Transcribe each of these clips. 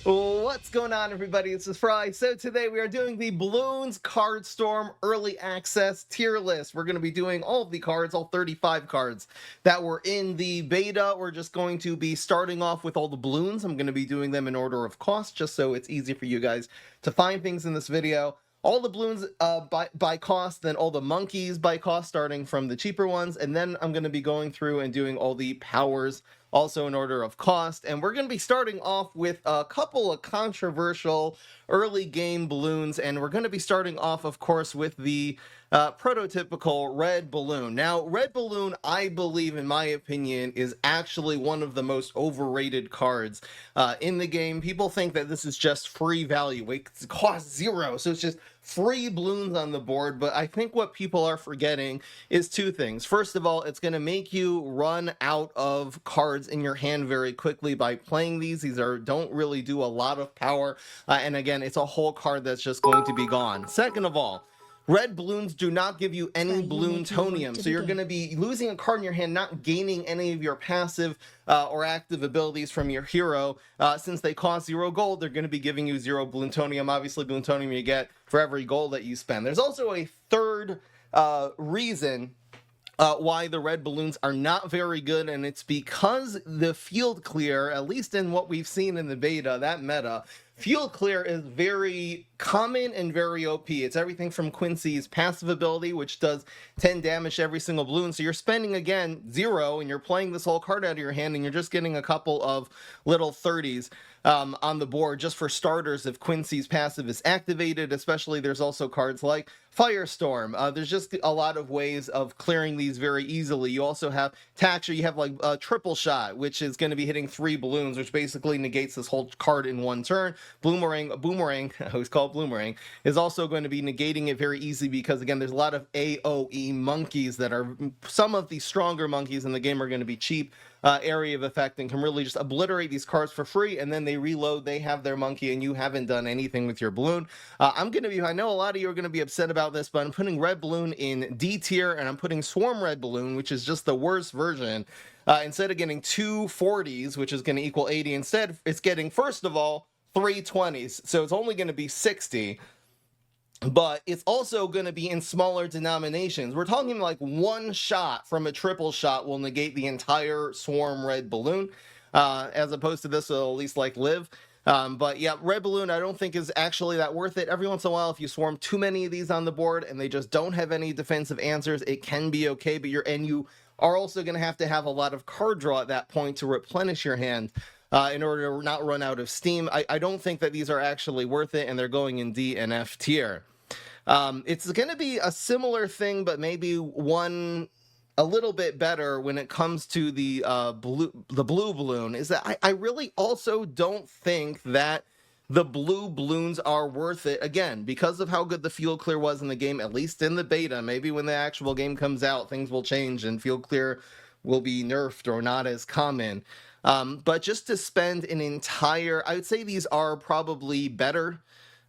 What's going on, everybody? This is Fry. So today we are doing the Bloons Card Storm Early Access tier list. We're going to be doing all of the cards, all 35 cards that were in the beta. We're just going to be starting off with all the balloons. I'm going to be doing them in order of cost, just so it's easy for you guys to find things in this video. All the balloons by cost, then all the monkeys by cost, starting from the cheaper ones, and then I'm going to be going through and doing all the powers also in order of cost. And we're going to be starting off with a couple of controversial early game balloons, and we're going to be starting off, of course, with the prototypical red balloon. Now, red balloon, I believe, in my opinion, is actually one of the most overrated cards in the game. People think that this is just free value. It costs 0, so it's just free balloons on the board. But I think what people are forgetting is two things. First of all, it's going to make you run out of cards in your hand very quickly by playing these. These don't really do a lot of power, and again, it's a whole card that's just going to be gone. Second of all, red balloons do not give you any Bloontonium, so you're going to be losing a card in your hand, not gaining any of your passive or active abilities from your hero. Since they cost 0 gold, they're going to be giving you 0 Bloontonium. Obviously, Bloontonium you get for every gold that you spend. There's also a third reason why the red balloons are not very good, and it's because the field clear, at least in what we've seen in the beta, that meta, field clear is very common and very OP. It's everything from Quincy's passive ability, which does 10 damage to every single balloon. So you're spending, again, 0, and you're playing this whole card out of your hand, and you're just getting a couple of little 30s on the board just for starters if Quincy's passive is activated. Especially, there's also cards like Firestorm. There's just a lot of ways of clearing these very easily. You also have Taxer. You have like a triple shot, which is going to be hitting 3 balloons, which basically negates this whole card in one turn. Boomerang, I always call it Bloomerang, is also going to be negating it very easy because, again, there's a lot of AoE monkeys that are, some of the stronger monkeys in the game are going to be cheap area of effect and can really just obliterate these cards for free, and then they reload, they have their monkey, and you haven't done anything with your balloon. I know a lot of you are going to be upset about this, but I'm putting red balloon in D tier, and I'm putting swarm red balloon, which is just the worst version. Instead of getting 2 40s, which is going to equal 80, instead it's getting, first of all, 3 20s, so it's only going to be 60. But it's also going to be in smaller denominations. We're talking like 1 shot from a triple shot will negate the entire swarm red balloon, as opposed to this will at least like live. But yeah, red balloon I don't think is actually that worth it. Every once in a while, if you swarm too many of these on the board and they just don't have any defensive answers, it can be okay. But you are also going to have a lot of card draw at that point to replenish your hand. In order to not run out of steam. I don't think that these are actually worth it, and they're going in D and F tier. It's going to be a similar thing, but maybe one a little bit better when it comes to the blue balloon, is that I really also don't think that the blue balloons are worth it, again, because of how good the field clear was in the game, at least in the beta. Maybe when the actual game comes out, things will change and field clear will be nerfed or not as common. But just to spend an entire, I would say these are probably better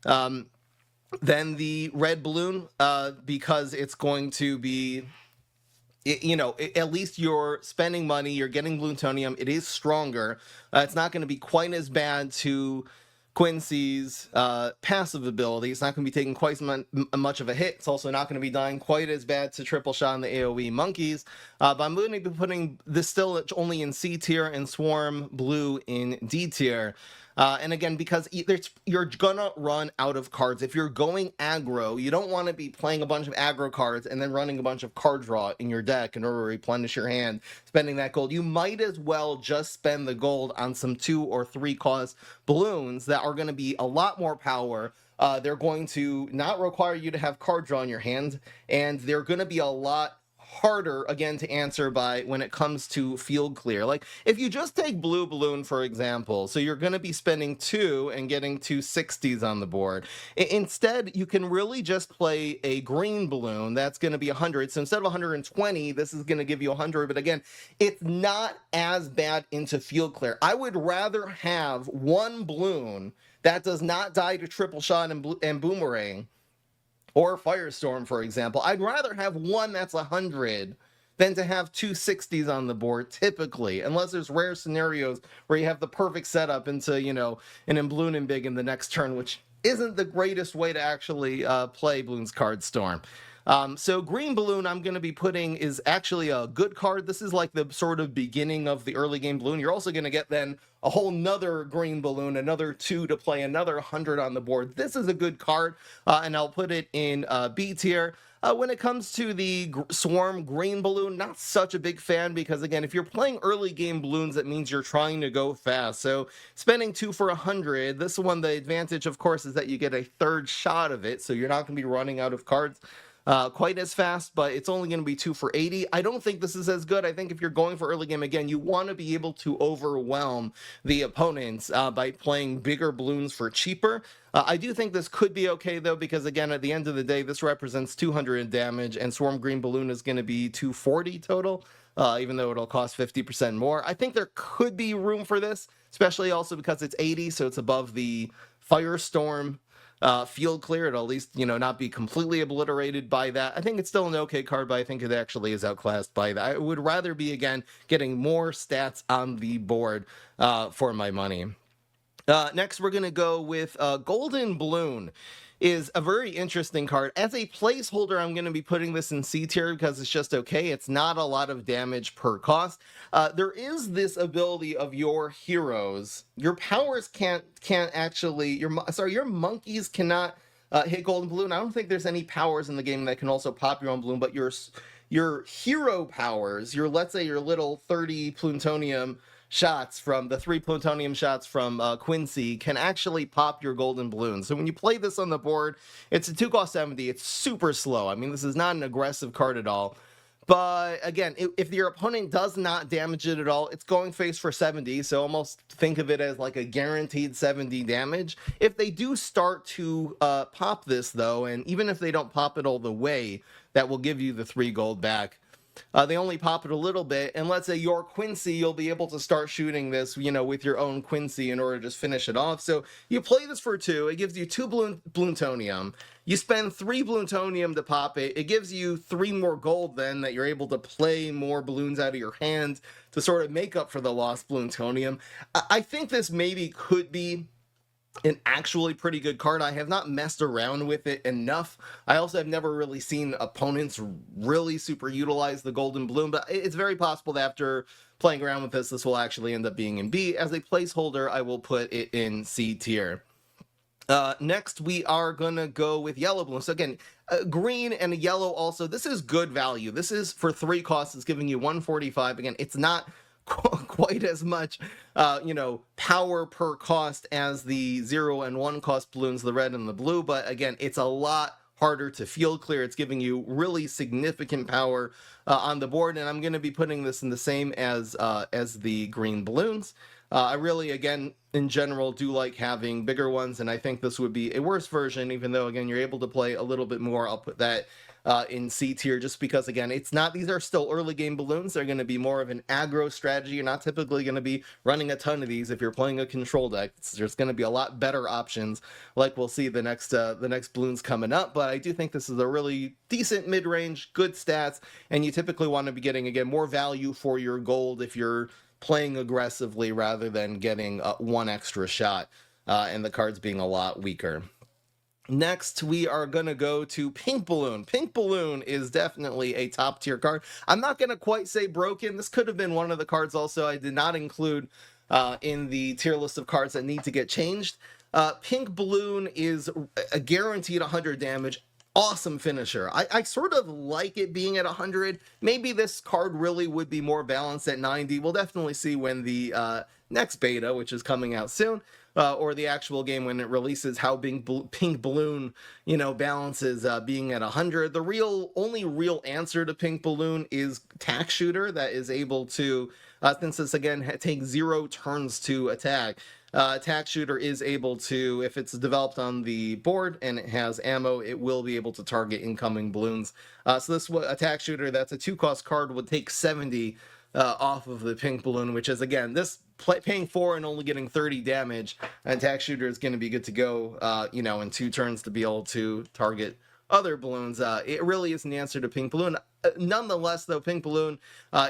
than the red balloon, because it's going to be, at least you're spending money, you're getting Bloontonium, it is stronger. It's not going to be quite as bad to Quincy's passive ability. It's not going to be taking quite much of a hit. It's also not going to be dying quite as bad to triple shot on the AoE monkeys. But I'm going to be putting this still only in C tier and swarm blue in D tier. And again, because you're gonna run out of cards. If you're going aggro, you don't want to be playing a bunch of aggro cards and then running a bunch of card draw in your deck in order to replenish your hand, spending that gold. You might as well just spend the gold on some 2 or 3 cost balloons that are going to be a lot more power. They're going to not require you to have card draw in your hand, and they're going to be a lot harder, again, to answer by when it comes to field clear. Like, if you just take blue balloon, for example, so you're going to be spending 2 and getting 2 60s on the board. Instead, you can really just play a green balloon that's going to be 100. So instead of 120, this is going to give you 100. But again, it's not as bad into field clear. I would rather have 1 balloon that does not die to triple shot and boomerang, or Firestorm, for example. I'd rather have 1 that's 100 than to have two 60s on the board, typically, unless there's rare scenarios where you have the perfect setup into, you know, an Bloon Big in the next turn, which isn't the greatest way to actually play Bloons Card Storm. So green balloon I'm going to be putting is actually a good card. This is like the sort of beginning of the early game balloon. You're also going to get then a whole nother green balloon, another 2 to play, another 100 on the board. This is a good card, and I'll put it in B tier. When it comes to the Swarm Green Balloon, not such a big fan because, again, if you're playing early game balloons, that means you're trying to go fast. So spending 2 for 100, this one, the advantage, of course, is that you get a third shot of it, so you're not going to be running out of cards quite as fast, but it's only going to be 2 for 80. I don't think this is as good. I think if you're going for early game, again, you want to be able to overwhelm the opponents by playing bigger balloons for cheaper. I do think this could be okay, though, because, again, at the end of the day, this represents 200 in damage, and Swarm Green Balloon is going to be 240 total, even though it'll cost 50% more. I think there could be room for this, especially also because it's 80, so it's above the Firestorm field clear. It'll at least, you know, not be completely obliterated by that. I think it's still an okay card, but I think it actually is outclassed by that. I would rather be, again, getting more stats on the board for my money. Next, we're going to go with Golden Bloon. Is a very interesting card. As a placeholder, I'm going to be putting this in C tier because it's just okay. It's not a lot of damage per cost. There is this ability of your heroes. Your powers can't actually, your monkeys cannot hit Golden Balloon. I don't think there's any powers in the game that can also pop your own balloon, but your hero powers, let's say your little 30 plutonium shots from the 3 plutonium shots from Quincy can actually pop your golden balloon. So when you play this on the board, it's a 2-cost 70. It's super slow. I mean, this is not an aggressive card at all. But again, if your opponent does not damage it at all, it's going face for 70. So almost think of it as like a guaranteed 70 damage. If they do start to pop this, though, and even if they don't pop it all the way, that will give you the 3 gold back. They only pop it a little bit, and let's say your Quincy, you'll be able to start shooting this, you know, with your own Quincy in order to just finish it off. So you play this for 2, it gives you 2 Bloontonium. You spend 3 Bloontonium to pop it. It gives you 3 more gold then that you're able to play more balloons out of your hand to sort of make up for the lost Bloontonium. I think this maybe could be an actually pretty good card. I have not messed around with it enough. I also have never really seen opponents really super utilize the Golden Bloon, but it's very possible that after playing around with this will actually end up being in B. As a placeholder, I will put it in C tier. Next, we are going to go with Yellow Balloon. So again, green and a yellow also. This is good value. This is for 3 costs. It's giving you 145. Again, it's not quite as much, you know, power per cost as the 0 and 1 cost balloons, the red and the blue. But again, it's a lot harder to field clear. It's giving you really significant power on the board. And I'm going to be putting this in the same as the green balloons. I really, again, in general, do like having bigger ones. And I think this would be a worse version, even though, again, you're able to play a little bit more. I'll put that in C tier just because, again, these are still early game balloons. They're going to be more of an aggro strategy. You're not typically going to be running a ton of these if you're playing a control deck. There's going to be a lot better options, like we'll see the next balloons coming up. But I do think this is a really decent mid-range, good stats, and you typically want to be getting, again, more value for your gold if you're playing aggressively rather than getting 1 extra shot and the cards being a lot weaker. Next, we are going to go to Pink Balloon. Pink Balloon is definitely a top tier card. I'm not going to quite say broken. This could have been one of the cards also I did not include in the tier list of cards that need to get changed. Pink Balloon is a guaranteed 100 damage. Awesome finisher. I sort of like it being at 100. Maybe this card really would be more balanced at 90. We'll definitely see when the next beta, which is coming out soon, or the actual game when it releases, how Pink Balloon, you know, balances being at 100. The only real answer to Pink Balloon is Tack Shooter, that is able to, since this again takes 0 turns to attack. Tack Shooter is able to, if it's developed on the board and it has ammo, it will be able to target incoming balloons. So this Attack Shooter, that's a 2-cost card, would take 70 off of the Pink Balloon, which is, again, this paying 4 and only getting 30 damage. Attack Shooter is going to be good to go, you know, in 2 turns to be able to target other balloons. It really is an answer to Pink Balloon. Nonetheless, though, Pink Balloon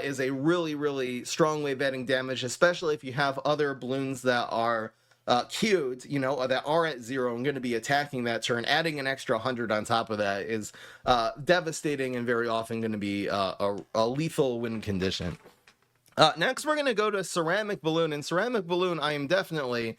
is a really, really strong way of adding damage, especially if you have other balloons that are queued, you know, that are at 0 and going to be attacking that turn. Adding an extra 100 on top of that is devastating and very often going to be a lethal win condition. Next, we're going to go to Ceramic Balloon. And Ceramic Balloon, I am definitely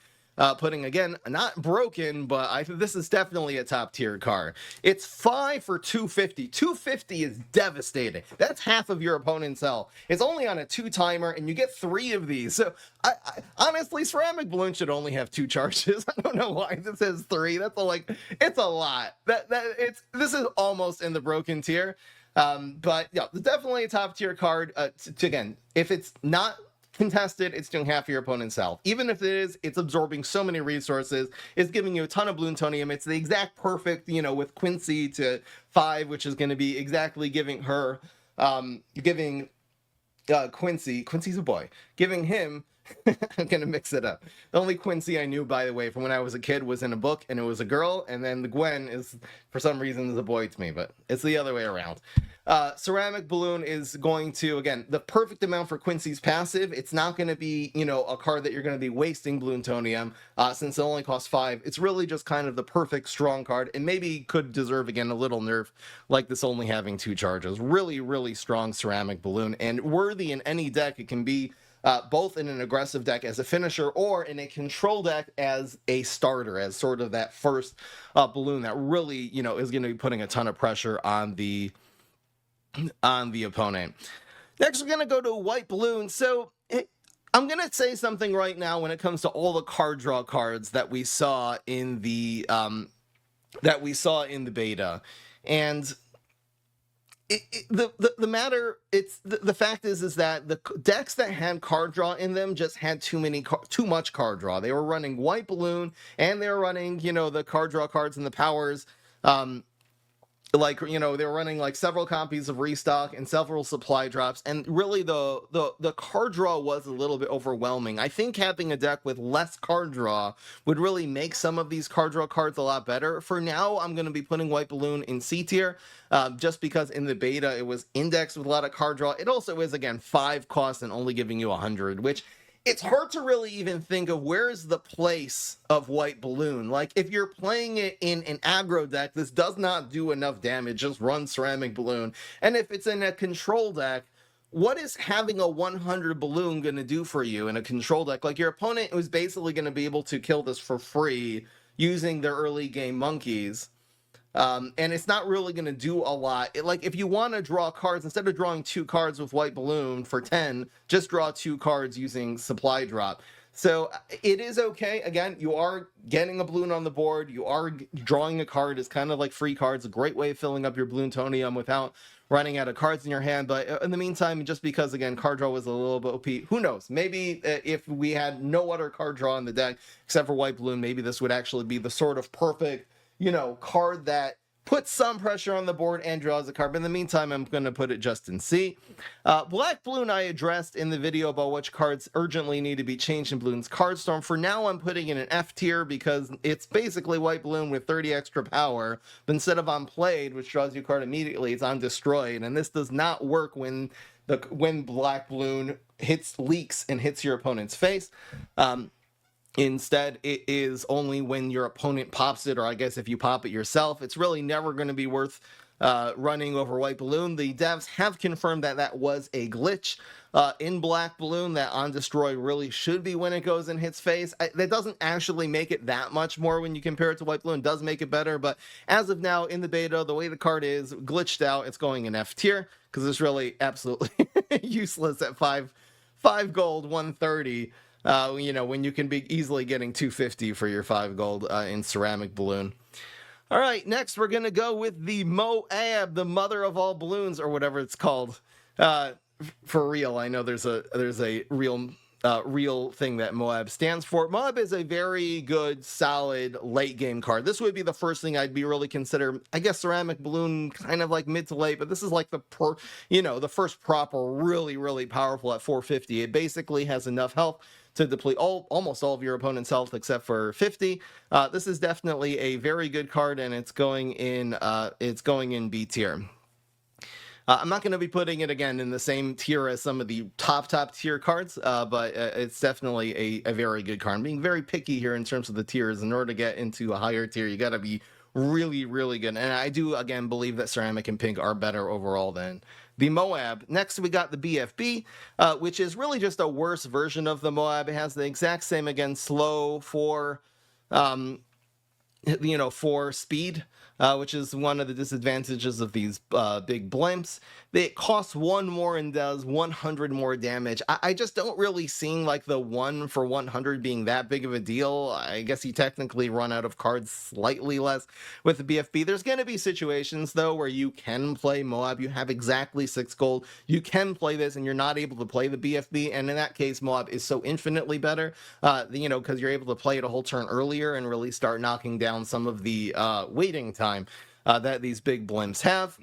putting, again, not broken, but this is definitely a top tier card. It's 5 for 250. 250 is devastating. That's half of your opponent's health. It's only on a 2-timer, and you get 3 of these. So, honestly, Ceramic Balloon should only have 2 charges. I don't know why this says 3. That's it's a lot. This is almost in the broken tier. But yeah, definitely a top tier card. Again, if it's not contested, it's doing half of your opponent's health. Even if it is, it's absorbing so many resources. It's giving you a ton of Bloontonium. It's the exact perfect, you know, with Quincy to 5, which is going to be exactly giving her, Quincy's a boy, giving him, I'm going to mix it up. The only Quincy I knew, by the way, from when I was a kid was in a book, and it was a girl, and then the Gwen is, for some reason, is a boy to me, but it's the other way around. Ceramic Balloon is going to, again, the perfect amount for Quincy's passive. It's not going to be, you know, a card that you're going to be wasting Bloontonium, since it only costs 5. It's really just kind of the perfect strong card, and maybe could deserve, again, a little nerf, like this only having 2 charges. Really, really strong Ceramic Balloon, and worthy in any deck. It can be both in an aggressive deck as a finisher or in a control deck as a starter, as sort of that first balloon that really, you know, is going to be putting a ton of pressure on the opponent. Next, we're going to go to White Balloon. So I'm going to say something right now when it comes to all the card draw cards that we saw in the beta, and the fact is that the decks that had card draw in them just had too much card draw. They were running White Balloon, and they were running, you know, the card draw cards and the powers. Like, you know, they were running like several copies of restock and several supply drops, and really the card draw was a little bit overwhelming. I think having a deck with less card draw would really make some of these card draw cards a lot better. For now, I'm going to be putting White Balloon in C tier, just because in the beta it was indexed with a lot of card draw. It also is, again, 5 cost and only giving you 100, which it's hard to really even think of where's the place of White Balloon. Like, if you're playing it in an aggro deck, this does not do enough damage. Just run Ceramic Balloon. And if it's in a control deck, what is having a 100 balloon going to do for you in a control deck? Like, your opponent was basically going to be able to kill this for free using their early game monkeys. And it's not really going to do a lot. Like, if you want to draw cards, instead of drawing 2 cards with White Balloon for 10, just draw 2 cards using supply drop. So it is okay. Again, you are getting a balloon on the board. You are drawing a card. It's kind of like free cards. A great way of filling up your Bloontonium without running out of cards in your hand. But in the meantime, just because, again, card draw was a little bit OP, who knows? Maybe if we had no other card draw in the deck except for White Balloon, maybe this would actually be the sort of perfect, you know, card that puts some pressure on the board and draws a card. But in the meantime, I'm going to put it just in C. Black Balloon I addressed in the video about which cards urgently need to be changed in Bloons Card Storm. For now, I'm putting it in F tier because it's basically White Balloon with 30 extra power. But instead of on Played, which draws you a card immediately, it's on Destroyed. And this does not work when Black Balloon leaks and hits your opponent's face. Instead, it is only when your opponent pops it, or I guess if you pop it yourself. It's really never going to be worth running over White Balloon. The devs have confirmed that that was a glitch in Black Balloon, that on Destroy really should be when it goes and hits face. That doesn't actually make it that much more when you compare it to White Balloon. It does make it better, but as of now, in the beta, the way the card is glitched out, it's going in F tier, because it's really absolutely useless at 5 gold, 130. You know, when you can be easily getting 250 for your 5 gold in Ceramic Balloon. All right, next we're going to go with the Moab, the mother of all balloons, or whatever it's called. For real, I know there's a real thing that Moab stands for. Moab is a very good, solid late game card. This would be the first thing I'd be really consider. I guess Ceramic Balloon kind of like mid to late, but this is like the first proper, really, really powerful at 450. It basically has enough health to deplete almost all of your opponent's health except for 50. This is definitely a very good card, and it's going in B tier. I'm not going to be putting it again in the same tier as some of the top tier cards, but it's definitely a very good card. I'm being very picky here in terms of the tiers. In order to get into a higher tier, you got to be really, really good. And I do, again, believe that Ceramic and Pink are better overall than the Moab. Next, we got the BFB, which is really just a worse version of the Moab. It has the exact same, again, slow for speed, which is one of the disadvantages of these big blimps. It costs 1 more and does 100 more damage. I just don't really see like the 1 for 100 being that big of a deal. I guess you technically run out of cards slightly less with the BFB. There's going to be situations, though, where you can play Moab. You have exactly 6 gold. You can play this, and you're not able to play the BFB, and in that case, Moab is so infinitely better, because you're able to play it a whole turn earlier and really start knocking down some of the waiting time that these big blimps have.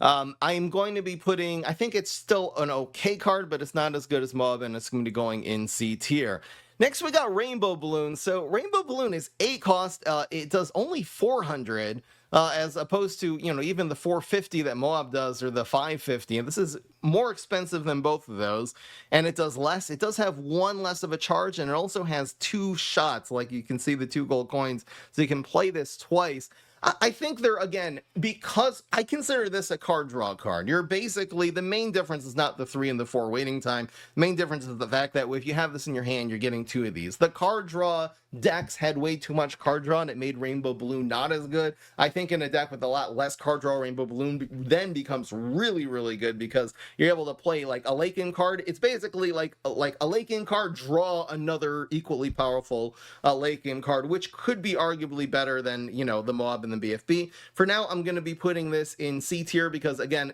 I'm going to be putting, I think it's still an okay card, but it's not as good as Moab, and it's going to be going in C tier. Next, we got Rainbow Balloon. So Rainbow Balloon is 8 cost. It does only 400, as opposed to, even the 450 that Moab does, or the 550. And this is more expensive than both of those. And it does less. It does have 1 less of a charge, and it also has 2 shots. Like you can see the 2 gold coins. So you can play this twice. I think they're, again, because I consider this a card draw card. You're basically, the main difference is not the 3 and the 4 waiting time. The main difference is the fact that if you have this in your hand, you're getting 2 of these. The card draw decks had way too much card draw, and it made Rainbow Balloon not as good. I think in a deck with a lot less card draw, Rainbow Balloon then becomes really, really good, because you're able to play like a Lake-In card. It's basically like a Lake-In card, draw another equally powerful Lake-In card, which could be arguably better than, the Moab and the BFB. For now, I'm going to be putting this in C tier because, again,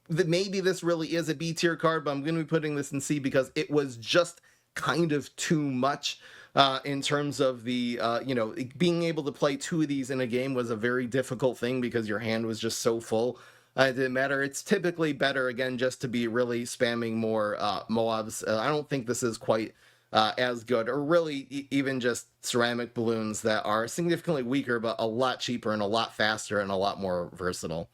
maybe this really is a B tier card, but I'm going to be putting this in C because it was just kind of too much. In terms of the, being able to play 2 of these in a game was a very difficult thing because your hand was just so full. It didn't matter. It's typically better, again, just to be really spamming more Moabs. I don't think this is quite as good, or really even just ceramic balloons that are significantly weaker, but a lot cheaper and a lot faster and a lot more versatile.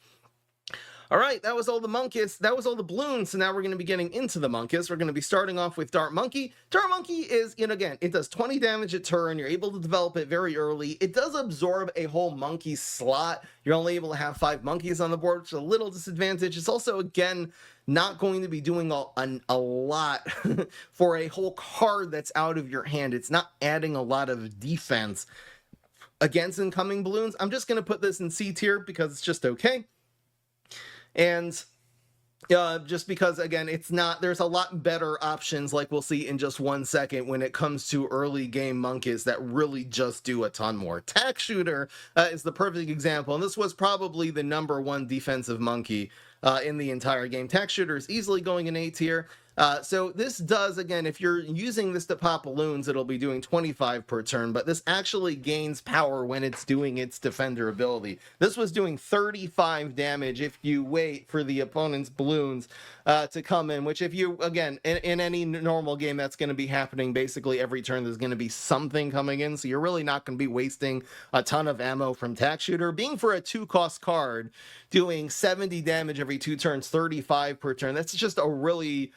All right, that was all the monkeys. That was all the balloons. So now we're going to be getting into the monkeys. We're going to be starting off with Dart Monkey. Dart Monkey is, again, it does 20 damage a turn. You're able to develop it very early. It does absorb a whole monkey slot. You're only able to have 5 monkeys on the board, which is a little disadvantage. It's also, again, not going to be doing a lot for a whole card that's out of your hand. It's not adding a lot of defense against incoming balloons. I'm just going to put this in C tier because it's just okay. And just because, again, there's a lot better options, like we'll see in just 1 second, when it comes to early game monkeys that really just do a ton more. Tack Shooter is the perfect example, and this was probably the #1 defensive monkey in the entire game. Tack Shooter is easily going in A tier. So this does, again, if you're using this to pop balloons, it'll be doing 25 per turn, but this actually gains power when it's doing its defender ability. This was doing 35 damage if you wait for the opponent's balloons to come in, which if you, again, in any normal game, that's going to be happening basically every turn. There's going to be something coming in, so you're really not going to be wasting a ton of ammo from Tack Shooter. Being for a 2-cost card, doing 70 damage every 2 turns, 35 per turn, that's just a really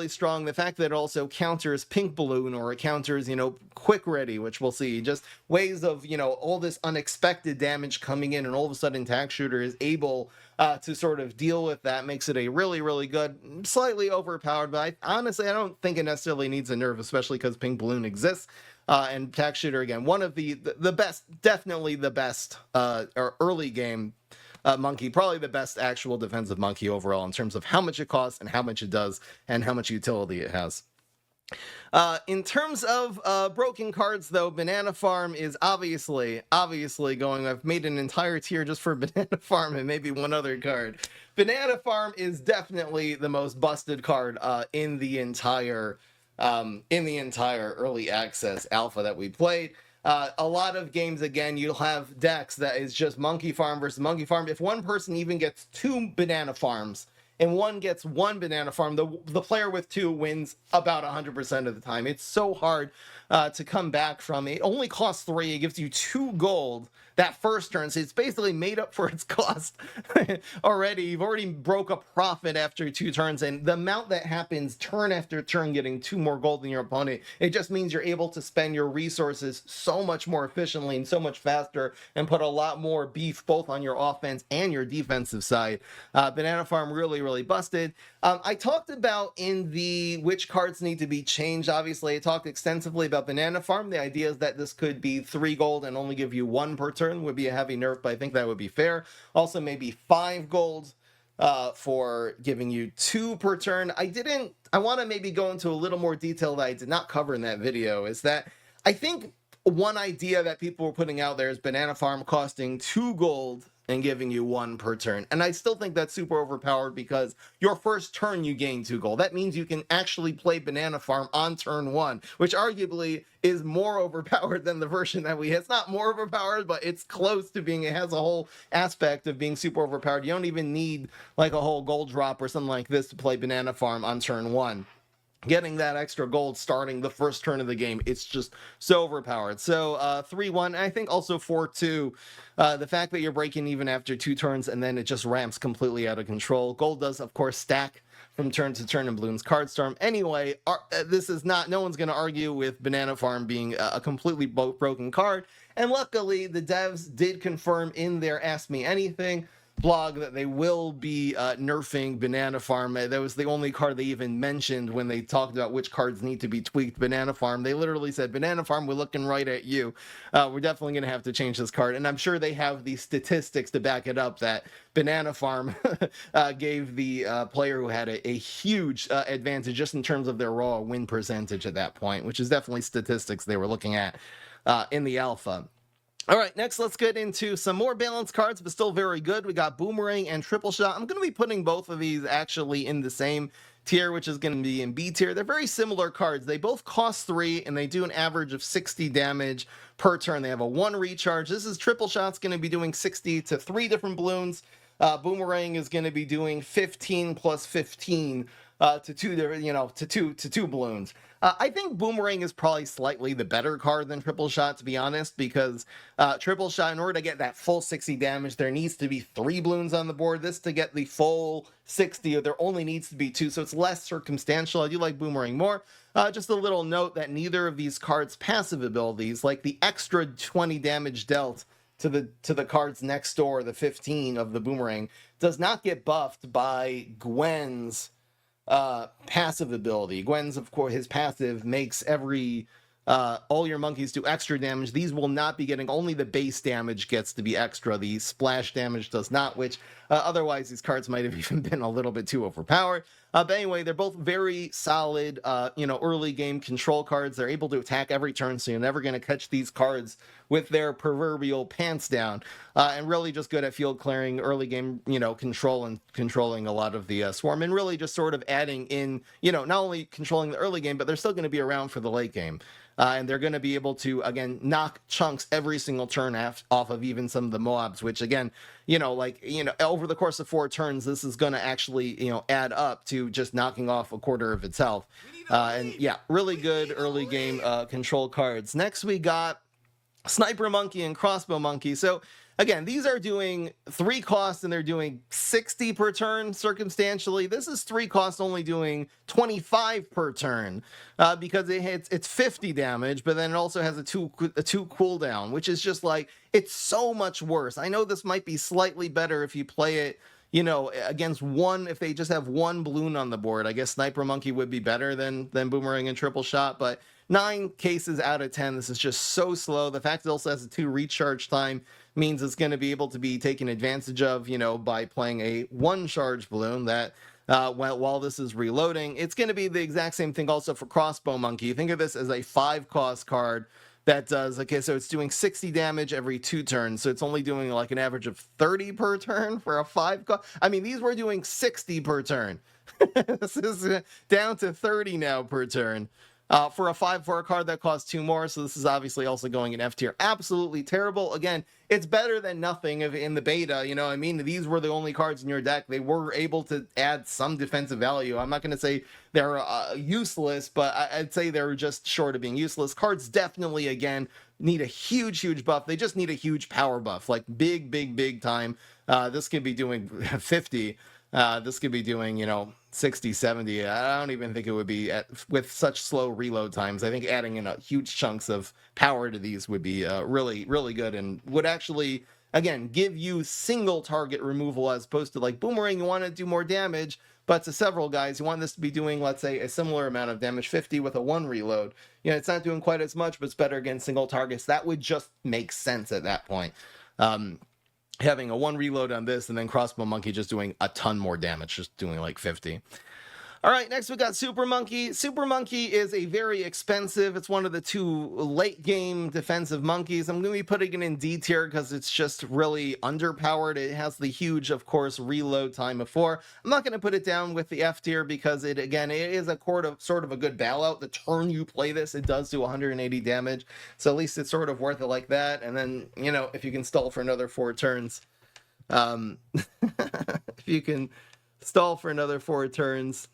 strong. The fact that it also counters Pink Balloon, or it counters, Quick Ready, which we'll see, just ways of, all this unexpected damage coming in, and all of a sudden Tack Shooter is able to sort of deal with that, makes it a really, really good, slightly overpowered, but honestly, I don't think it necessarily needs a nerf, especially because Pink Balloon exists. And Tack Shooter, again, one of the best, definitely the best early game monkey, probably the best actual defensive monkey overall in terms of how much it costs and how much it does and how much utility it has. In terms of broken cards, though, Banana Farm is obviously going. I've made an entire tier just for Banana Farm and maybe one other card. Banana Farm is definitely the most busted card in the entire early access alpha that we played. A lot of games, again, you'll have decks that is just Monkey Farm versus Monkey Farm. If one person even gets 2 Banana Farms and one gets one banana farm, the player with two wins about 100% of the time. It's so hard to come back from. It only costs 3. It gives you 2 gold that first turn, so it's basically made up for its cost already. You've already broke a profit after 2 turns, and the amount that happens turn after turn, getting 2 more gold than your opponent, it just means you're able to spend your resources so much more efficiently and so much faster, and put a lot more beef both on your offense and your defensive side. Banana farm really busted. I talked about in the which cards need to be changed. Obviously, I talked extensively about banana farm. The idea is that this could be 3 gold and only give you 1 per turn. Would be a heavy nerf, but I think that would be fair. Also, maybe 5 gold for giving you 2 per turn. I want to maybe go into a little more detail that I did not cover in that video, is that I think one idea that people were putting out there is banana farm costing 2 gold and giving you 1 per turn. And I still think that's super overpowered, because your first turn you gain 2 gold. That means you can actually play banana farm on turn 1, which arguably is more overpowered than the version that we had. It's not more overpowered, but it's close to being. It has a whole aspect of being super overpowered. You don't even need like a whole gold drop or something like this to play banana farm on turn 1. Getting that extra gold starting the first turn of the game, it's just so overpowered. So 3-1, I think also 4-2. The fact that you're breaking even after 2 turns and then it just ramps completely out of control. Gold does, of course, stack from turn to turn in Bloons Card Storm. Anyway, this is not, no one's going to argue with banana farm being a completely broken card. And luckily, the devs did confirm in their Ask Me Anything blog that they will be nerfing banana farm. That was the only card they even mentioned when they talked about which cards need to be tweaked. Banana farm, they literally said, banana farm, we're looking right at you. We're definitely going to have to change this card, and I'm sure they have the statistics to back it up that banana farm gave the player who had a huge advantage just in terms of their raw win percentage at that point, which is definitely statistics they were looking at in the alpha. All right, next let's get into some more balanced cards, but still very good. We got Boomerang and Triple Shot. I'm going to be putting both of these actually in the same tier, which is going to be in B tier. They're very similar cards. They both cost 3, and they do an average of 60 damage per turn. They have a 1 recharge. This is Triple Shot's going to be doing 60 to 3 different balloons. Boomerang is going to be doing 15 plus 15 to 2 different, to two balloons. I think Boomerang is probably slightly the better card than Triple Shot, to be honest, because Triple Shot, in order to get that full 60 damage, there needs to be 3 balloons on the board. This, to get the full 60, there only needs to be 2, so it's less circumstantial. I do like Boomerang more. Just a little note that neither of these cards' passive abilities, like the extra 20 damage dealt to the cards next door, the 15 of the Boomerang, does not get buffed by Gwen's passive ability. Gwen's, of course, his passive makes all your monkeys do extra damage. These will not be getting, only the base damage gets to be extra. The splash damage does not, which otherwise these cards might have even been a little bit too overpowered. But anyway, they're both very solid, early game control cards. They're able to attack every turn, so you're never going to catch these cards with their proverbial pants down. And really just good at field clearing, early game, control and controlling a lot of the swarm, and really just sort of adding in, not only controlling the early game, but they're still going to be around for the late game. And they're going to be able to, again, knock chunks every single turn off of even some of the mobs, which, again, over the course of 4 turns, this is going to actually, add up to just knocking off a quarter of its health. And yeah, really good early game control cards. Next, we got Sniper Monkey and Crossbow Monkey. So again, these are doing 3 costs and they're doing 60 per turn circumstantially. This is 3 costs only doing 25 per turn because it's 50 damage, but then it also has a 2 cooldown, which is just like, it's so much worse. I know this might be slightly better if you play it, against if they just have 1 balloon on the board. I guess Sniper Monkey would be better than Boomerang and Triple Shot, but 9 cases out of 10, this is just so slow. The fact it also has a 2 recharge time means it's going to be able to be taken advantage of, by playing a 1 charge balloon that, while this is reloading. It's going to be the exact same thing also for Crossbow Monkey. Think of this as a 5 cost card that does, so it's doing 60 damage every 2 turns, so it's only doing like an average of 30 per turn for a 5 cost. I mean, these were doing 60 per turn. This is down to 30 now per turn. For a 5-4 card that costs 2 more, so this is obviously also going in F tier. Absolutely terrible. Again, it's better than nothing in the beta, you know what I mean? These were the only cards in your deck. They were able to add some defensive value. I'm not going to say they're useless, but I'd say they're just short of being useless. Cards definitely, again, need a huge buff. They just need a huge power buff, like big time. This could be doing 50. This could be doing, 60, 70. I don't even think it would be with such slow reload times. I think adding in huge chunks of power to these would be really good, and would actually, again, give you single target removal as opposed to like Boomerang. You want to do more damage, but to several guys, you want this to be doing, let's say, a similar amount of damage, 50 with a 1 reload. It's not doing quite as much, but it's better against single targets. That would just make sense at that point. Having a 1 reload on this, and then Crossbow Monkey just doing a ton more damage, just doing like 50. All right, next we got Super Monkey. Super Monkey is a very expensive, it's one of the 2 late game defensive monkeys. I'm going to be putting it in D tier because it's just really underpowered. It has the huge, of course, reload time of 4. I'm not going to put it down with the F tier because it is a sort of a good bailout. The turn you play this, it does do 180 damage. So at least it's sort of worth it like that. And then, if you can stall for another 4 turns, if you can stall for another 4 turns,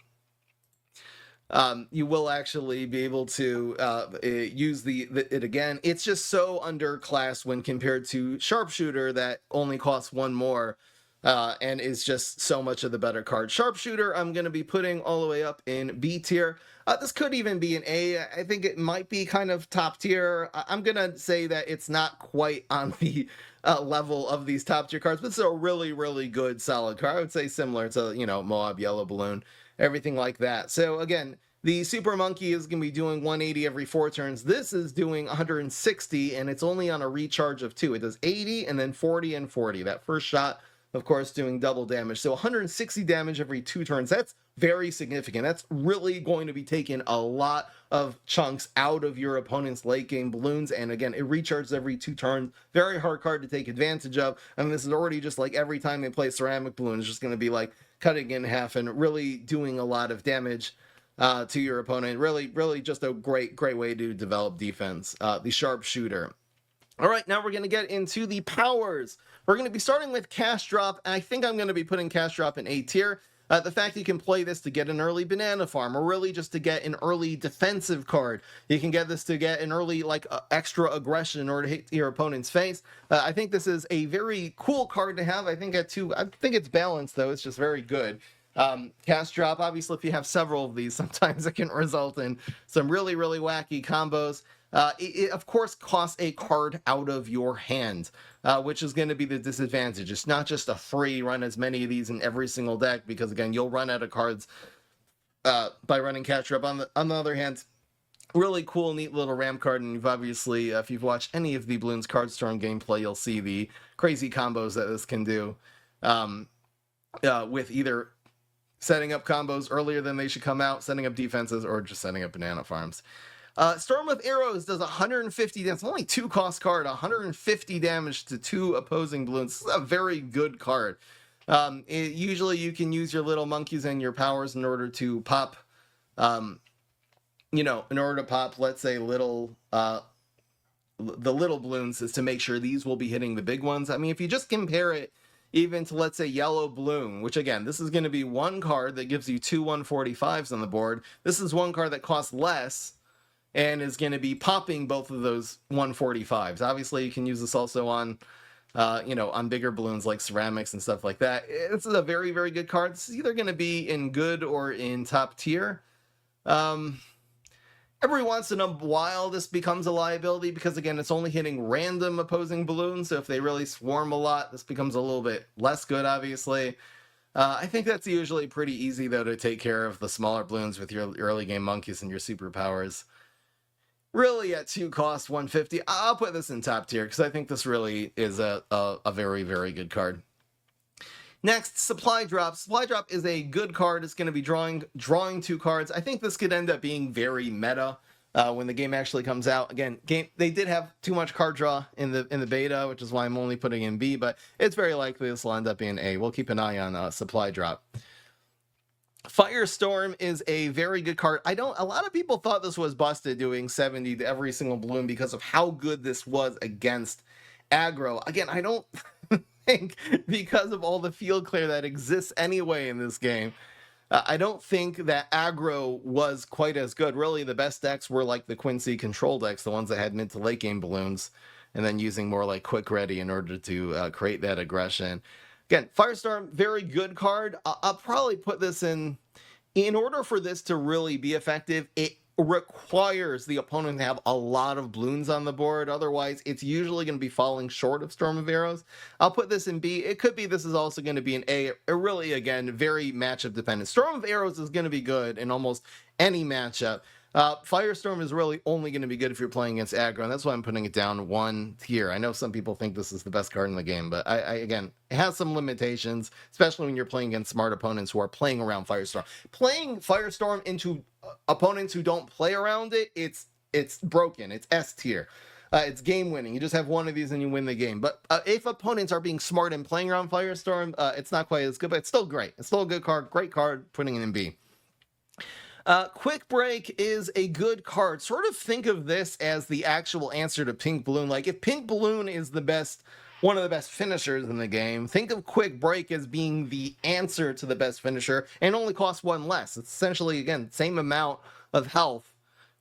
you will actually be able to use it again. It's just so underclassed when compared to Sharpshooter that only costs 1 more and is just so much of the better card. Sharpshooter, I'm going to be putting all the way up in B tier. This could even be an A. I think it might be kind of top tier. I'm going to say that it's not quite on the level of these top tier cards, but it's a really good solid card. I would say similar to, Moab, Yellow Balloon, everything like that. So again, the Super Monkey is going to be doing 180 every 4 turns. This is doing 160, and it's only on a recharge of 2. It does 80 and then 40 and 40. That first shot, of course, doing double damage. So 160 damage every 2 turns. That's very significant. That's really going to be taking a lot of chunks out of your opponent's late game balloons. And again, it recharges every 2 turns. Very hard card to take advantage of. And this is already just like every time they play Ceramic Balloon, it's just going to be like cutting in half and really doing a lot of damage to your opponent. Really just a great way to develop defense. The Sharpshooter. All right, now we're going to get into the powers. We're going to be starting with Cash Drop. I think I'm going to be putting Cash Drop in A tier. The fact you can play this to get an early banana farm, or really just to get an early defensive card. You can get this to get an early extra aggression in order to hit your opponent's face. I think this is a very cool card to have. I think it's balanced though. It's just very good. Cast Drop, obviously, if you have several of these, sometimes it can result in some really wacky combos. It of course costs a card out of your hand, which is going to be the disadvantage. It's not just a free run as many of these in every single deck, because again, you'll run out of cards by running Catch Drop. On the other hand, really cool, neat little ram card, and you've obviously, if you've watched any of the Bloons Card Storm gameplay, you'll see the crazy combos that this can do with either setting up combos earlier than they should come out, setting up defenses, or just setting up banana farms. Storm with Arrows does 150 damage. It's only 2 cost card, 150 damage to 2 opposing balloons. This is a very good card. Usually you can use your little monkeys and your powers in order to pop, in order to pop, let's say, the little balloons, is to make sure these will be hitting the big ones. I mean, if you just compare it even to, let's say, Yellow Balloon, which again, this is going to be 1 card that gives you 2 145s on the board. This is 1 card that costs less and is going to be popping both of those 145s. Obviously, you can use this also on, on bigger balloons like ceramics and stuff like that. This is a very good card. This is either going to be in good or in top tier. Every once in a while, this becomes a liability because, again, it's only hitting random opposing balloons. So if they really swarm a lot, this becomes a little bit less good, obviously. I think that's usually pretty easy, though, to take care of the smaller balloons with your early game monkeys and your superpowers. Really, at 2 cost, 150. I'll put this in top tier because I think this really is a very good card. Next, Supply Drop. Supply Drop is a good card. It's going to be drawing 2 cards. I think this could end up being very meta when the game actually comes out. Again, they did have too much card draw in the beta, which is why I'm only putting in B, but it's very likely this will end up being A. We'll keep an eye on Supply Drop. Firestorm is a very good card. A lot of people thought this was busted doing 70 to every single balloon because of how good this was against aggro. Again, I don't think because of all the field clear that exists anyway in this game, I don't think that aggro was quite as good. Really, the best decks were like the Quincy control decks, the ones that had mid to late game balloons, and then using more like quick ready in order to create that aggression. Again, Firestorm, very good card. I'll probably put this in order for this to really be effective, it requires the opponent to have a lot of balloons on the board. Otherwise, it's usually going to be falling short of Storm of Arrows. I'll put this in B. It could be this is also going to be an A. It really, again, very matchup dependent. Storm of Arrows is going to be good in almost any matchup. Firestorm is really only going to be good if you're playing against aggro, and that's why I'm putting it down 1 tier. I know some people think this is the best card in the game, but again, it has some limitations, especially when you're playing against smart opponents who are playing around Firestorm. Playing Firestorm into opponents who don't play around it, it's broken. It's S tier. It's game winning. You just have one of these and you win the game. But if opponents are being smart and playing around Firestorm, it's not quite as good, but it's still great. It's still a good card, great card, putting it in B. Quick Break is a good card. Sort of think of this as the actual answer to Pink Balloon. Like if Pink Balloon is one of the best finishers in the game, think of Quick Break as being the answer to the best finisher, and only costs 1 less. It's essentially, again, same amount of health,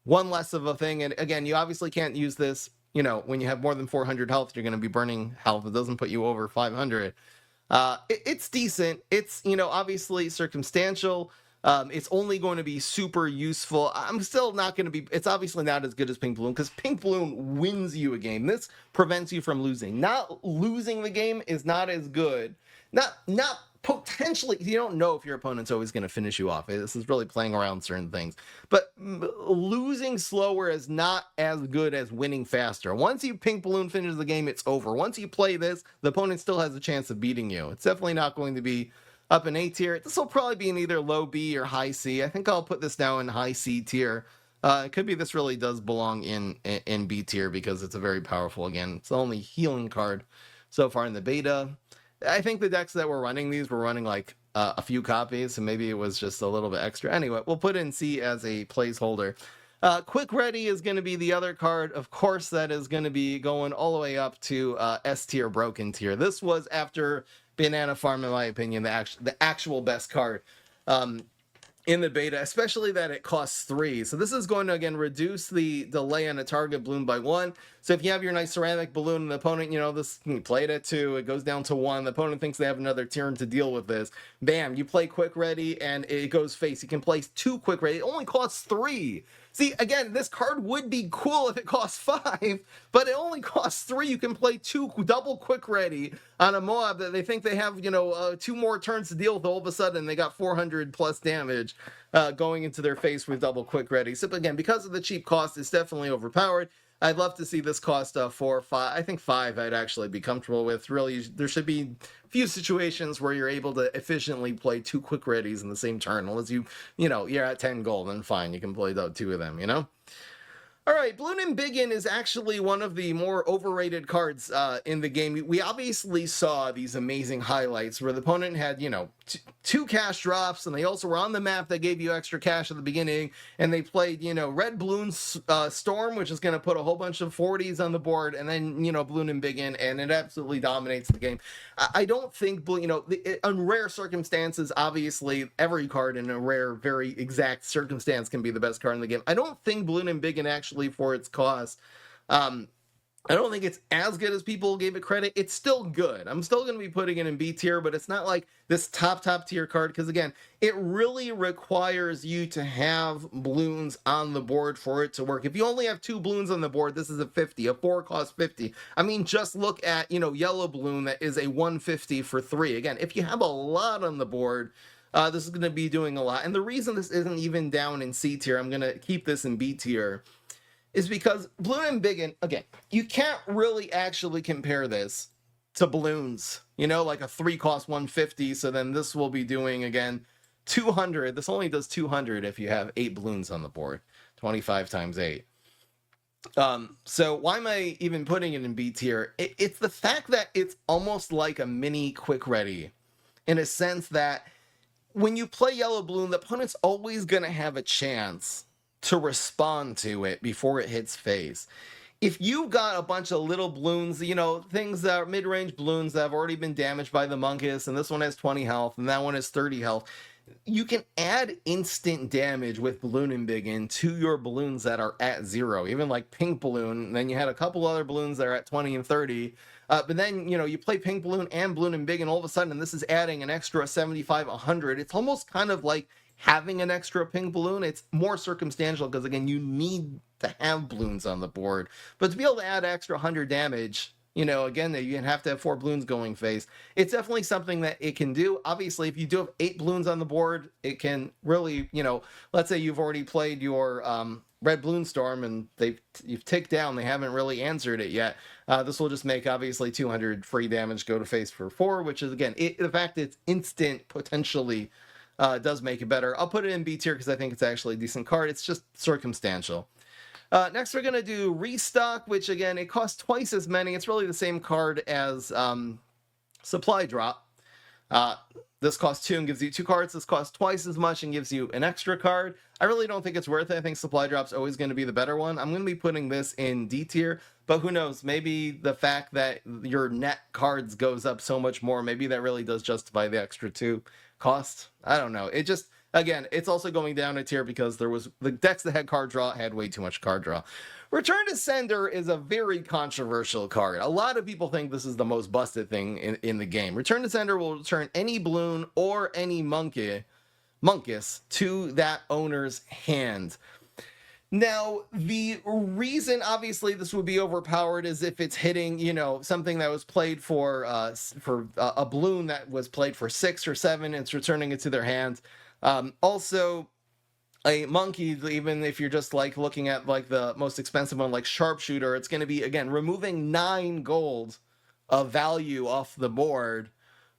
1 less of a thing. And again, you obviously can't use this, when you have more than 400 health, you're going to be burning health. It doesn't put you over 500. It's decent. It's, obviously circumstantial. It's only going to be super useful. I'm still not going to be, it's obviously not as good as Pink Balloon because Pink Balloon wins you a game. This prevents you from losing. Not losing the game is not as good. Not potentially, you don't know if your opponent's always going to finish you off. This is really playing around certain things. But losing slower is not as good as winning faster. Once you Pink Balloon finishes the game, it's over. Once you play this, the opponent still has a chance of beating you. It's definitely not going to be up in A tier. This will probably be in either low B or high C. I think I'll put this now in high C tier. It could be this really does belong in B tier because it's a very powerful, again, it's the only healing card so far in the beta. I think the decks that were running these were running like a few copies, so maybe it was just a little bit extra. Anyway, we'll put in C as a placeholder. Quick Ready is going to be the other card. Of course, that is going to be going all the way up to S tier, broken tier. This was after Banana Farm, in my opinion, the actual best card in the beta, especially that it costs 3. So this is going to, again, reduce the delay on a target balloon by 1. So if you have your nice ceramic balloon and the opponent, you play it at 2, it goes down to 1. The opponent thinks they have another turn to deal with this. Bam, you play Quick Ready and it goes face. You can place 2 Quick Ready. It only costs 3. See, again, this card would be cool if it costs 5, but it only costs 3. You can play 2 double Quick Ready on a mob that they think they have, 2 more turns to deal with. All of a sudden, they got 400 plus damage going into their face with double Quick Ready. So again, because of the cheap cost, it's definitely overpowered. I'd love to see this cost 4 or 5. I think 5 I'd actually be comfortable with. Really, there should be a few situations where you're able to efficiently play 2 Quick Readies in the same turn. Unless you're at 10 gold, then fine, you can play 2 of them, All right, Bloon and Biggin is actually one of the more overrated cards in the game. We obviously saw these amazing highlights where the opponent had, 2 cash drops, and they also were on the map that gave you extra cash at the beginning, and they played, Red Bloons Storm, which is going to put a whole bunch of 40s on the board, and then, Bloon and Biggin, and it absolutely dominates the game. I don't think, on rare circumstances, obviously, every card in a rare, very exact circumstance can be the best card in the game. I don't think Bloon and Biggin actually, for its cost, I don't think it's as good as people gave it credit. It's still good. I'm still going to be putting it in B tier, but it's not like this top tier card because, again, it really requires you to have balloons on the board for it to work. If you only have 2 balloons on the board, this is a 50. A 4 costs 50. I mean, just look at, Yellow Balloon that is a 150 for 3. Again, if you have a lot on the board, this is going to be doing a lot. And the reason this isn't even down in C tier, I'm going to keep this in B tier, is because Bloon and Biggin, again, you can't really actually compare this to balloons. Like a 3 costs 150, so then this will be doing, again, 200. This only does 200 if you have 8 balloons on the board. 25 times 8. So why am I even putting it in B tier? It's the fact that it's almost like a mini Quick Ready, in a sense that when you play Yellow Bloon, the opponent's always going to have a chance to respond to it before it hits face. If you got a bunch of little balloons, you know, things that are mid-range balloons that have already been damaged by the Munkus, and this one has 20 health, and that one has 30 health, you can add instant damage with Balloon and Biggin to your balloons that are at 0, even like Pink Balloon, and then you had a couple other balloons that are at 20 and 30, but then, you know, you play Pink Balloon and Balloon and Biggin, all of a sudden, and this is adding an extra 75, 100, it's almost kind of like having an extra Pink Balloon. It's more circumstantial because, again, you need to have balloons on the board, but to be able to add extra 100 damage, you know, again, you have to have 4 balloons going face. It's definitely something that it can do. Obviously, if you do have 8 balloons on the board, it can really, you know, let's say you've already played your Red Bloons Storm and you've ticked down, they haven't really answered it yet. This will just make, obviously, 200 free damage go to face for 4, which is, again, the fact it's instant potentially does make it better. I'll put it in B tier because I think it's actually a decent card. It's just circumstantial. Next, we're going to do Restock, which, again, it costs twice as many. It's really the same card as Supply Drop. This costs 2 and gives you 2 cards. This costs twice as much and gives you an extra card. I really don't think it's worth it. I think Supply Drop's always going to be the better one. I'm going to be putting this in D tier, but who knows? Maybe the fact that your net cards goes up so much more, maybe that really does justify the extra 2 cost. I don't know. It just... Again, it's also going down a tier because there was the decks that had card draw had way too much card draw. Return to Sender is a very controversial card. A lot of people think this is the most busted thing in the game. Return to Sender will return any balloon or any Munkus to that owner's hand. Now, the reason, obviously, this would be overpowered is if it's hitting, you know, something that was played for a balloon that was played for 6 or 7, and it's returning it to their hands. Also, a monkey, even if you're just like looking at like the most expensive one, like Sharpshooter, it's going to be, again, removing 9 gold of value off the board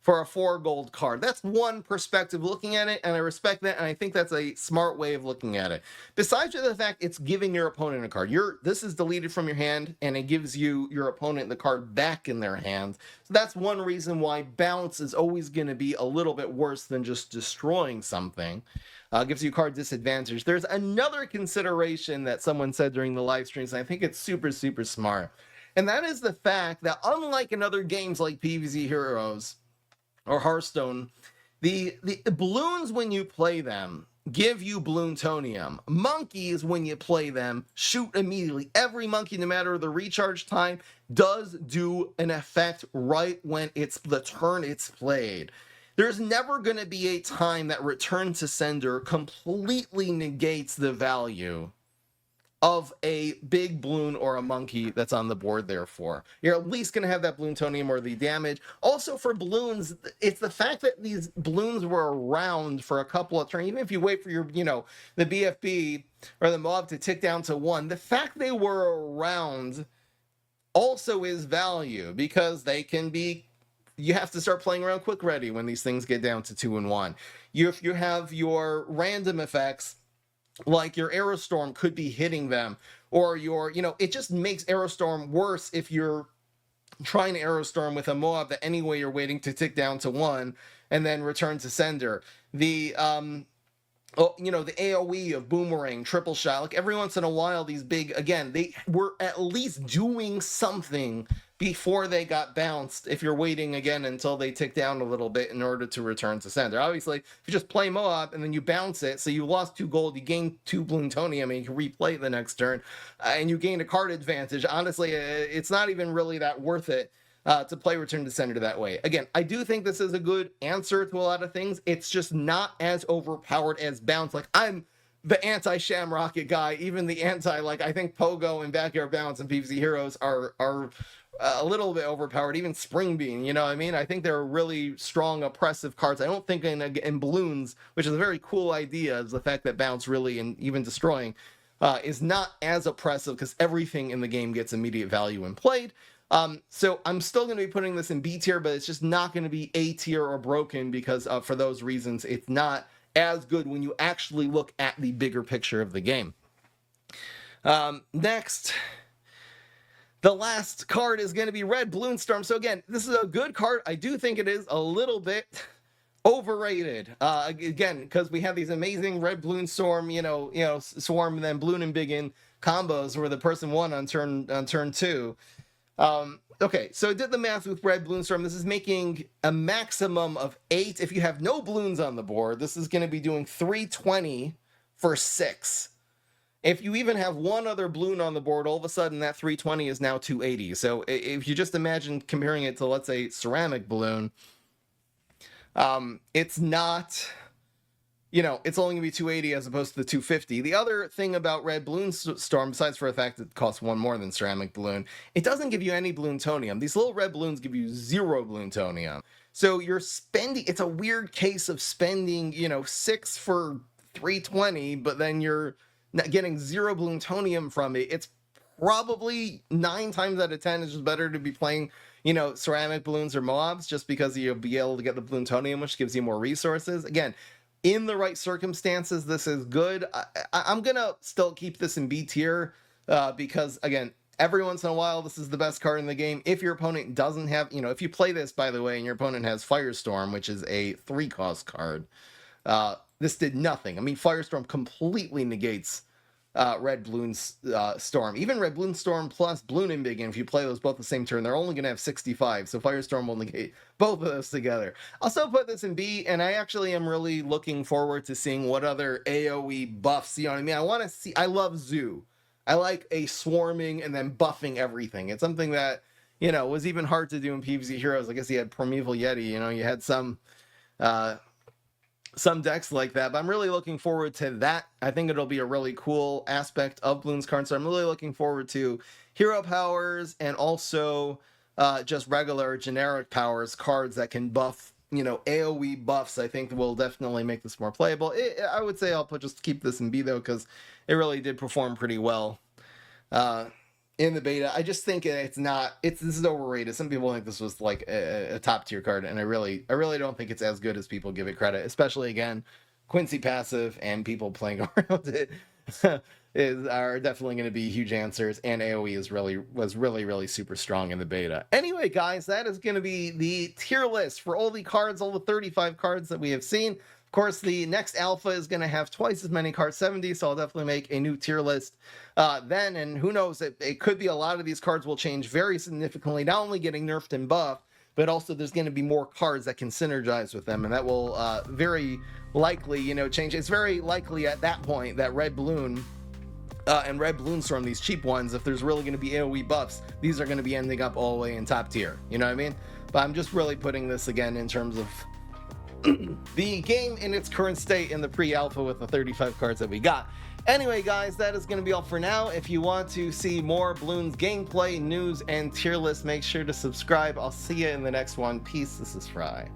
for a 4 gold card. That's one perspective looking at it, and I respect that, and I think that's a smart way of looking at it. Besides the fact it's giving your opponent a card. This is deleted from your hand, and it gives you your opponent the card back in their hand. So that's one reason why bounce is always going to be a little bit worse than just destroying something. Gives you card disadvantage. There's another consideration that someone said during the live streams, and I think it's super, super smart. And that is the fact that unlike in other games like PvZ Heroes, or Hearthstone, the balloons, when you play them, give you Bloontonium. Monkeys, when you play them, shoot immediately. Every monkey, no matter the recharge time, does do an effect right when it's the turn it's played. There's never going to be a time that Return to Sender completely negates the value of a big balloon or a monkey that's on the board. Therefore, you're at least going to have that Bloontonium or the damage. Also, for balloons, it's the fact that these balloons were around for a couple of turns. Even if you wait for your, you know, the BFB or the mob to tick down to 1, the fact they were around also is value, because they can be... You have to start playing around quick ready when these things get down to 2 and 1. If you have your random effects, like your Aerostorm could be hitting them, or your, you know, it just makes Aerostorm worse if you're trying to Aerostorm with a Moab that anyway you're waiting to tick down to 1 and then Return to Sender. The, you know, the AoE of Boomerang, Triple Shot, like every once in a while, these big, again, they were at least doing something before they got bounced, if you're waiting again until they tick down a little bit in order to Return to Sender. Obviously, if you just play Moab and then you bounce it, so you lost 2 gold, you gain 2 Bloontonium, and you can replay it the next turn, and you gain a card advantage. Honestly, it's not even really that worth it to play Return to Sender that way. Again, I do think this is a good answer to a lot of things. It's just not as overpowered as bounce. Like, I'm the anti-Shamrocket guy, even the anti, like, I think Pogo and Backyard Bounce and PvZ Heroes are a little bit overpowered. Even Spring Bean, you know what I mean? I think they're really strong, oppressive cards. I don't think in Balloons, which is a very cool idea, is the fact that bounce really, and even destroying, is not as oppressive, because everything in the game gets immediate value when played. So I'm still going to be putting this in B tier, but it's just not going to be A tier or broken, because for those reasons, it's not as good when you actually look at the bigger picture of the game. Next, the last card is going to be Red Bloons Storm. So again, this is a good card. I do think it is a little bit Overrated. Again, because we have these amazing red Bloons Storm, Swarm and then Bloon and Biggin combos where the person won on turn 2. Okay, so I did the math with red Bloons Storm. This is making a maximum of 8. If you have no balloons on the board, this is going to be doing 320 for 6. If you even have one other balloon on the board, all of a sudden that 320 is now 280. So if you just imagine comparing it to, let's say, ceramic balloon, it's not, it's only gonna be 280 as opposed to the 250. The other thing about red Bloons Storm, besides for the fact that it costs 1 more than ceramic balloon, it doesn't give you any Bloontonium. These little red balloons give you 0 Bloontonium. So you're spending, it's a weird case of spending, 6 for 320, but then you're not getting 0 Bloontonium from it. It's probably 9 times out of 10 is just better to be playing, ceramic balloons or mobs, just because you'll be able to get the Bloontonium, which gives you more resources. Again, in the right circumstances, this is good. I'm gonna still keep this in B tier because, again, every once in a while, this is the best card in the game. If your opponent doesn't have, if you play this, by the way, and your opponent has Firestorm, which is a 3-cost card, this did nothing. I mean, Firestorm completely negates red Bloons Storm. Even red Bloons Storm plus Bloon and Biggin, if you play those both the same turn, they're only going to have 65, so Firestorm will negate both of those together. I'll still put this in B, and I actually am really looking forward to seeing what other AoE buffs, you know what I mean? I love Zoo. I like a swarming and then buffing everything. It's something that, was even hard to do in PvZ Heroes. I guess you had Primeval Yeti, you had some decks like that, but I'm really looking forward to that. I think it'll be a really cool aspect of Bloons Card Storm. I'm really looking forward to hero powers and also just regular generic powers, cards that can buff, AoE buffs. I think will definitely make this more playable. I would say I'll just keep this in B though, because it really did perform pretty well in the beta. I just think this is overrated. Some people think this was like a top tier card, and I really don't think it's as good as people give it credit, especially, again, Quincy passive and people playing around it are definitely going to be huge answers, and AoE was really super strong in the beta. Anyway, guys, that is going to be the tier list for all the cards, all the 35 cards that we have seen. Of course, the next alpha is going to have twice as many cards, 70, so I'll definitely make a new tier list then, and who knows, it could be a lot of these cards will change very significantly, not only getting nerfed and buffed, but also there's going to be more cards that can synergize with them, and that will very likely, change. It's very likely at that point that red Bloon and red Bloons Storm, these cheap ones, if there's really going to be AoE buffs, these are going to be ending up all the way in top tier, you know what I mean? But I'm just really putting this again in terms of the game in its current state in the pre-alpha with the 35 cards that we got. Anyway, guys, that is going to be all for now. If you want to see more Bloons gameplay, news, and tier lists, make sure to subscribe. I'll see you in the next one. Peace. This is Fry.